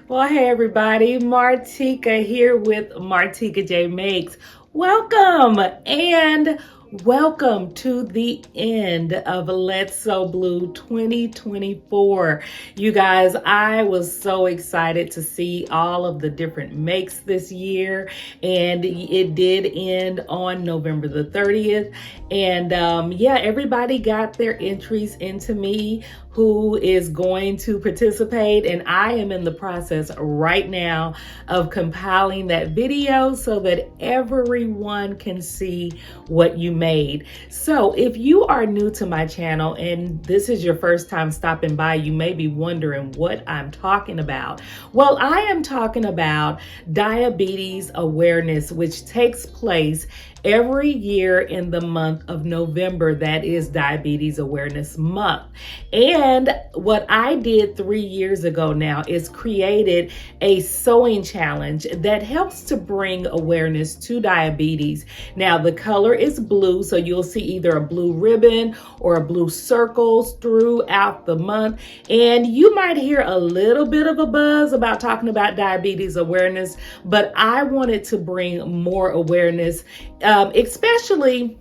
Well, hey everybody, Martika here with Martika J Makes. Welcome and welcome to the end of Let's So Blue 2024. You guys, I was so excited to see all of the different makes this year, and it did end on November the 30th. And yeah, everybody got their entries into me who is going to participate, and I am in the process right now of compiling that video so that everyone can see what you made. So if you are new to my channel and this is your first time stopping by, you may be wondering what I'm talking about. Well, I am talking about diabetes awareness, which takes place every year in the month of November. That is Diabetes Awareness Month. And what I did 3 years ago now is created a sewing challenge that helps to bring awareness to diabetes. Now, the color is blue, so you'll see either a blue ribbon or a blue circles throughout the month. And you might hear a little bit of a buzz about talking about diabetes awareness, but I wanted to bring more awareness, especially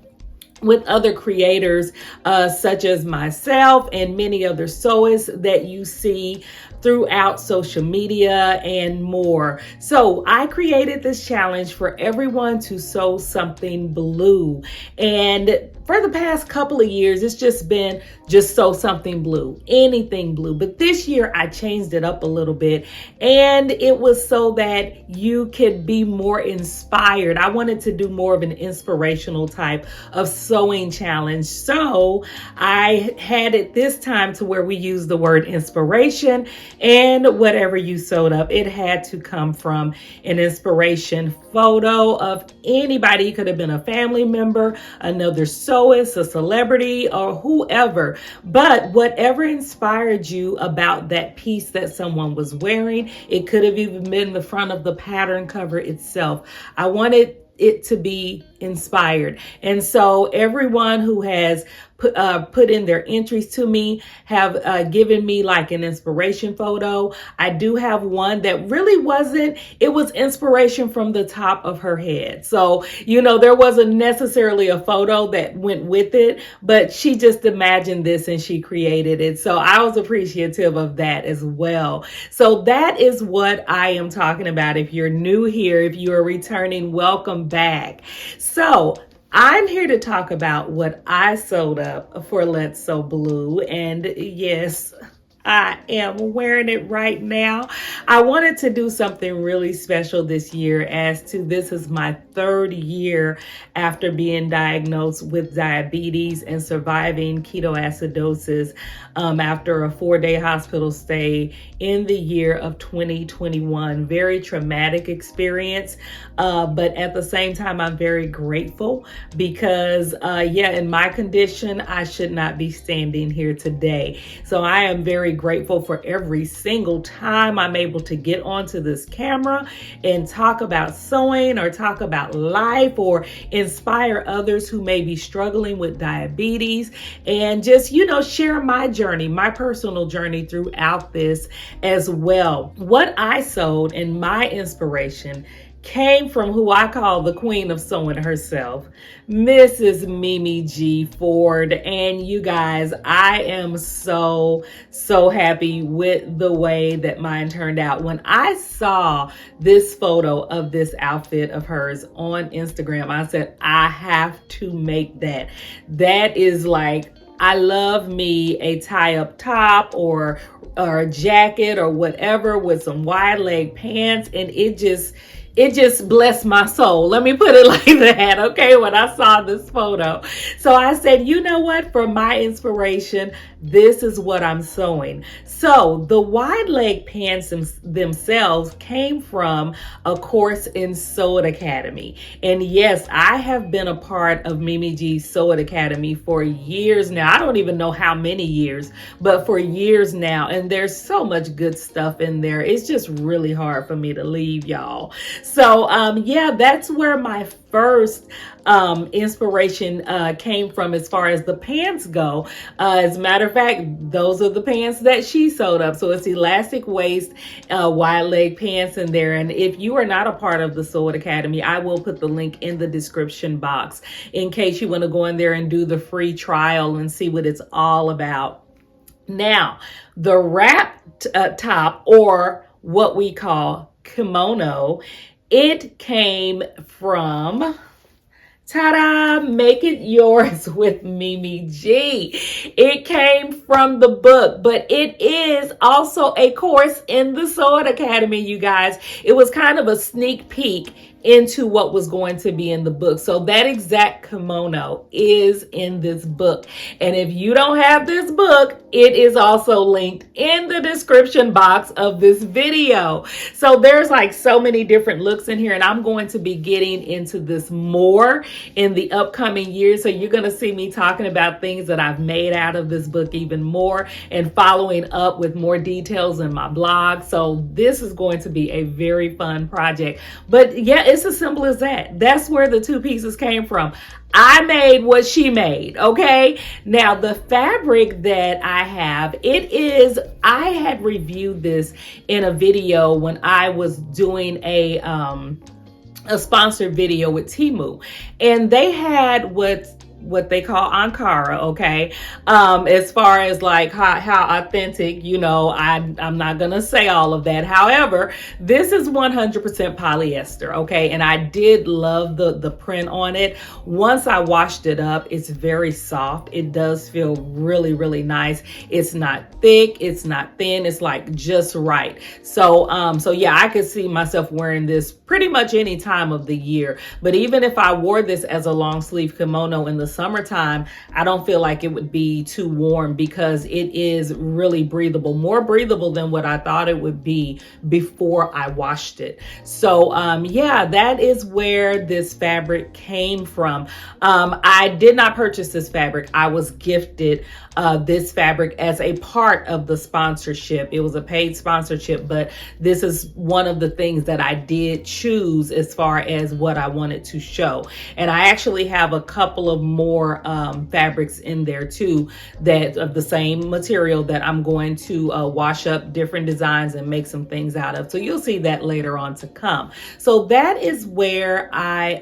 with other creators such as myself and many other sewists that you see throughout social media and more. So I created this challenge for everyone to sew something blue. And for the past couple of years, it's just been just sew something blue, anything blue. But this year I changed it up a little bit, and it was so that you could be more inspired. I wanted to do more of an inspirational type of sewing challenge. So I had it this time to where we use the word inspiration, and whatever you sewed up, it had to come from an inspiration photo of anybody. It could have been a family member, another sewist, a celebrity, or whoever. But whatever inspired you about that piece that someone was wearing, it could have even been the front of the pattern cover itself. I wanted it to be inspired. And so everyone who has put in their entries to me have given me like an inspiration photo. I do have one that really wasn't, it was inspiration from the top of her head. So, there wasn't necessarily a photo that went with it, but she just imagined this and she created it. So I was appreciative of that as well. So that is what I am talking about. If you're new here, if you are returning, welcome back. So I'm here to talk about what I sewed up for Let's Sew Blue. And yes, I am wearing it right now. I wanted to do something really special this year, as to this is my 3rd year after being diagnosed with diabetes and surviving ketoacidosis after a 4-day hospital stay in the year of 2021. Very traumatic experience, but at the same time, I'm very grateful because, in my condition, I should not be standing here today. So I am very grateful for every single time I'm able to get onto this camera and talk about sewing or talk about life or inspire others who may be struggling with diabetes, and just, share my journey, my personal journey throughout this as well. What I sewed and my inspiration came from who I call the queen of sewing herself, Mrs. Mimi G. Ford. And you guys, I am so happy with the way that mine turned out. When I saw this photo of this outfit of hers on Instagram, I said, I have to make that. That is like, I love me a tie-up top or a jacket or whatever with some wide leg pants, and it just blessed my soul. Let me put it like that, okay, when I saw this photo. So I said, you know what, for my inspiration, this is what I'm sewing. So the wide leg pants themselves came from a course in Sew It Academy. And yes, I have been a part of Mimi G's Sew It Academy for years now. I don't even know how many years, but for years now. And there's so much good stuff in there. It's just really hard for me to leave, y'all. So that's where my first inspiration came from as far as the pants go. As a matter of fact, those are the pants that she sewed up. So it's elastic waist, wide leg pants in there. And if you are not a part of the Sew It Academy, I will put the link in the description box in case you want to go in there and do the free trial and see what it's all about. Now, the wrap top, or what we call kimono, it came from, ta-da, Make It Yours with Mimi G. It came from the book, but it is also a course in the Sew It Academy, you guys. It was kind of a sneak peek into what was going to be in the book. So that exact kimono is in this book. And if you don't have this book, it is also linked in the description box of this video. So there's like so many different looks in here, and I'm going to be getting into this more in the upcoming years. So you're going to see me talking about things that I've made out of this book even more, and following up with more details in my blog. So this is going to be a very fun project. But yeah, it's as simple as that. That's where the two pieces came from. I made what she made, okay? Now, the fabric that I have, I had reviewed this in a video when I was doing a sponsored video with Temu, and they had what they call Ankara, okay? As far as like how authentic, I'm not gonna say all of that. However, this is 100% polyester, okay? And I did love the print on it. Once I washed it up, it's very soft. It does feel really, really nice. It's not thick, it's not thin, it's like just right. So yeah, I could see myself wearing this pretty much any time of the year. But even if I wore this as a long sleeve kimono in the summertime, I don't feel like it would be too warm, because it is really breathable, more breathable than what I thought it would be before I washed it. So yeah, that is where this fabric came from. I did not purchase this fabric. I was gifted this fabric as a part of the sponsorship. It was a paid sponsorship, but this is one of the things that I did choose as far as what I wanted to show. And I actually have a couple of more fabrics in there too, that of the same material, that I'm going to wash up different designs and make some things out of. So you'll see that later on to come. So that is where I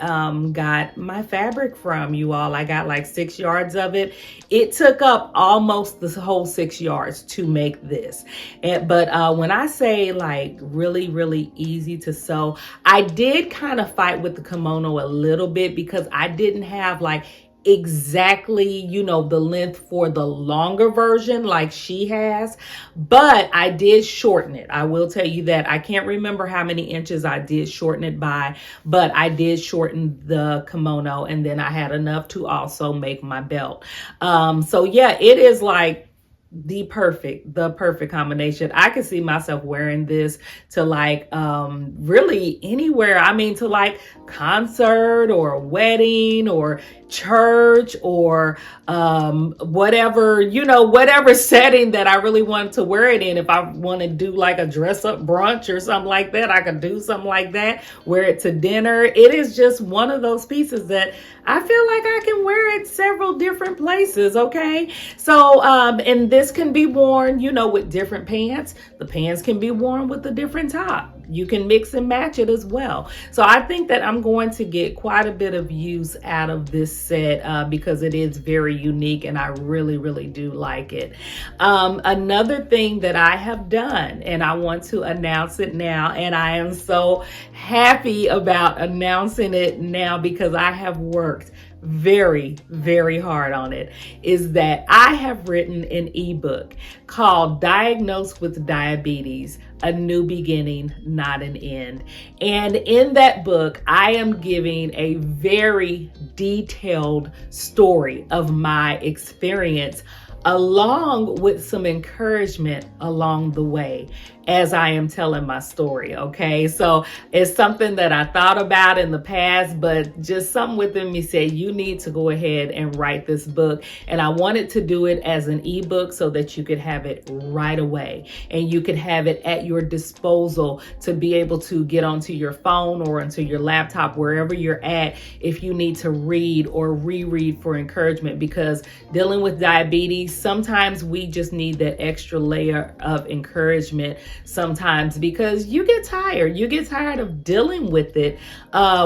got my fabric from, you all. I got like 6 yards of it. It took up almost the whole 6 yards to make this. But when I say like really, really easy to sew, I did kind of fight with the kimono a little bit, because I didn't have like exactly, the length for the longer version like she has, but I did shorten it. I will tell you that. I can't remember how many inches I did shorten it by, but I did shorten the kimono, and then I had enough to also make my belt. So yeah, it is like the perfect combination. I could see myself wearing this to like really anywhere. I mean, to like concert or wedding or church or whatever, whatever setting that I really wanted to wear it in. If I want to do like a dress up brunch or something like that, I could do something like that, wear it to dinner. It is just one of those pieces that I feel like I can wear it several different places, okay? So, and this can be worn, with different pants. The pants can be worn with a different top. You can mix and match it as well. So I think that I'm going to get quite a bit of use out of this set because it is very unique, and I really, really do like it. Another thing that I have done, and I want to announce it now, and I am so happy about announcing it now because I have worked very, very hard on it, is that I have written an ebook called Diagnosed with Diabetes, A New Beginning, Not an End. And in that book, I am giving a very detailed story of my experience, along with some encouragement along the way. as I am telling my story. Okay, so it's something that I thought about in the past, but just something within me said, you need to go ahead and write this book. And I wanted to do it as an ebook so that you could have it right away and you could have it at your disposal to be able to get onto your phone or onto your laptop, wherever you're at, if you need to read or reread for encouragement. Because dealing with diabetes, sometimes we just need that extra layer of encouragement sometimes, because you get tired of dealing with it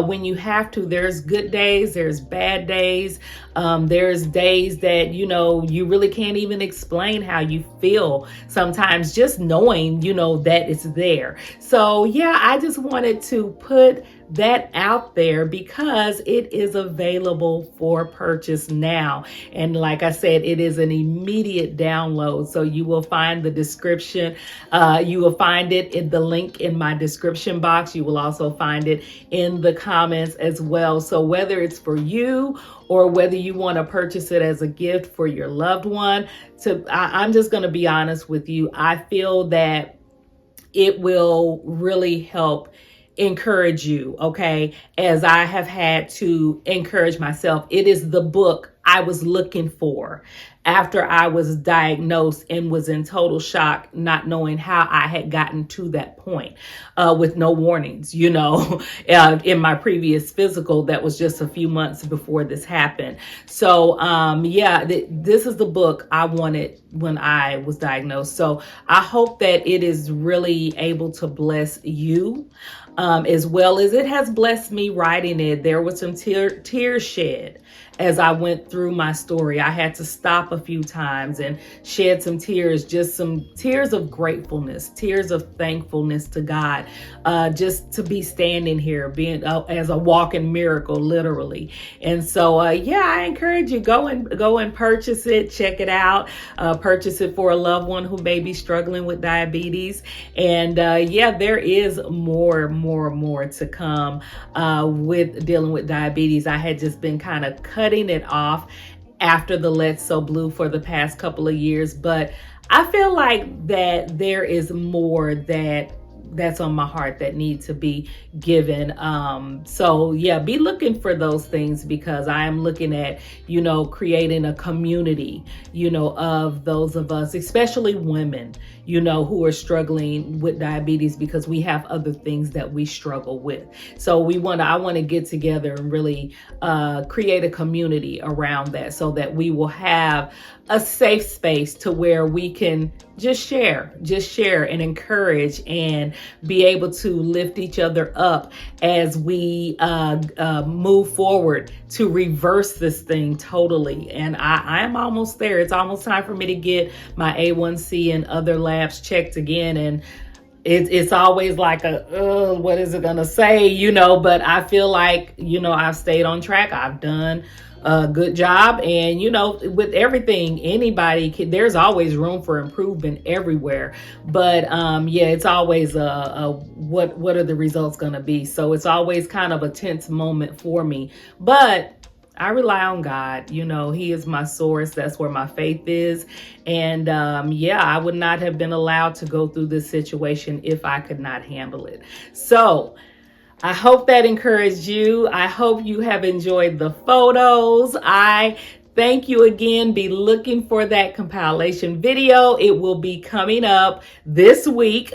when you have to. There's good days, there's bad days, there's days that you really can't even explain how you feel sometimes, just knowing that it's there. So yeah, I just wanted to put that out there because it is available for purchase now. And like I said, it is an immediate download. So you will find the description. You will find it in the link in my description box. You will also find it in the comments as well. So whether it's for you or whether you want to purchase it as a gift for your loved one, I'm just going to be honest with you. I feel that it will really help encourage you, okay, as I have had to encourage myself. It is the book I was looking for after I was diagnosed and was in total shock, not knowing how I had gotten to that point with no warnings, in my previous physical that was just a few months before this happened. So this is the book I wanted when I was diagnosed. So I hope that it is really able to bless you as well as it has blessed me writing it. There was some tears shed as I went through my story. I had to stop a few times and shed some tears, just some tears of gratefulness, tears of thankfulness to God, just to be standing here, being as a walking miracle, literally. And so, I encourage you, go and purchase it, check it out, purchase it for a loved one who may be struggling with diabetes. And there is more to come with dealing with diabetes. I had just been kind of cutting it off after the Let's So Blue for the past couple of years, but I feel like that there is more that's on my heart that need to be given. Be looking for those things, because I am looking at, creating a community, of those of us, especially women, who are struggling with diabetes, because we have other things that we struggle with. So I want to get together and really create a community around that, so that we will have a safe space to where we can just share and encourage and be able to lift each other up as we move forward to reverse this thing totally. And I am almost there. It's almost time for me to get my A1C and other labs checked again. And it's always like what is it going to say, but I feel like, I've stayed on track. I've done a good job. And, with everything, there's always room for improvement everywhere. But it's always what are the results going to be? So it's always kind of a tense moment for me. But I rely on God. He is my source. That's where my faith is. And I would not have been allowed to go through this situation if I could not handle it. So I hope that encouraged you. I hope you have enjoyed the photos. I thank you again. Be looking for that compilation video. It will be coming up this week,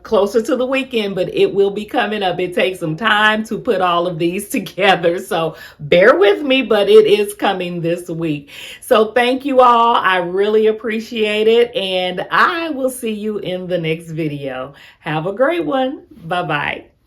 closer to the weekend, but it will be coming up. It takes some time to put all of these together, so bear with me, but it is coming this week. So thank you all. I really appreciate it, and I will see you in the next video. Have a great one. Bye-bye.